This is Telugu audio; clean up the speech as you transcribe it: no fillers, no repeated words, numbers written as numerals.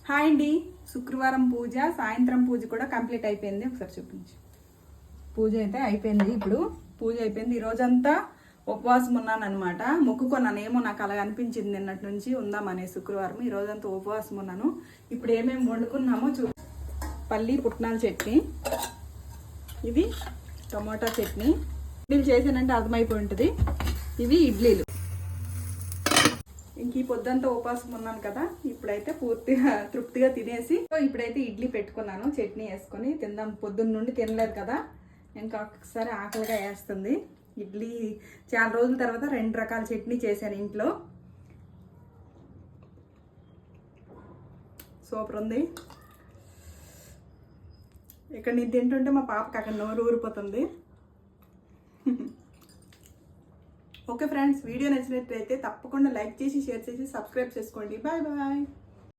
హాయ్ అండి. శుక్రవారం పూజ, సాయంత్రం పూజ కూడా కంప్లీట్ అయిపోయింది. ఒకసారి చూపించు. పూజ అయితే అయిపోయింది. ఇప్పుడు పూజ అయిపోయింది. ఈ రోజంతా ఉపవాసం ఉన్నాను అనమాట. మొక్కుకున్నాను, ఏమో నాకు అలా అనిపించింది నిన్నటి నుంచి ఉందామనే శుక్రవారం. ఈ రోజంతా ఉపవాసం ఉన్నాను. ఇప్పుడు ఏమేమి వండుకున్నామో పల్లి పుట్నాల చట్నీ, ఇవి టమాటా చట్నీ. ఇడ్లీలు చేసానంటే అర్థమైపోయి ఉంటుంది. ఇవి ఇడ్లీలు. ఇంక ఈ పొద్దంతా ఉపవాసం ఉన్నాను కదా, ఇప్పుడైతే పూర్తిగా తృప్తిగా తినేసి ఇప్పుడైతే ఇడ్లీ పెట్టుకున్నాను. చట్నీ వేసుకొని తిందాం. పొద్దున్న నుండి తినలేదు కదా, ఇంకా ఒకసారి ఆకలిగా వేస్తుంది. ఇడ్లీ చాలా రోజుల తర్వాత 2 రకాల చట్నీ చేశాను ఇంట్లో. సూపర్ ఉంది. ఇక్కడ నేను తింటుంటే మా పాపకి అక్కడ నోరు ఊరిపోతుంది. ఓకే ఫ్రెండ్స్, వీడియో నచ్చినట్లయితే తప్పకుండా లైక్ చేసి, షేర్ చేసి, సబ్స్క్రైబ్ చేసుకోండి. Bye bye.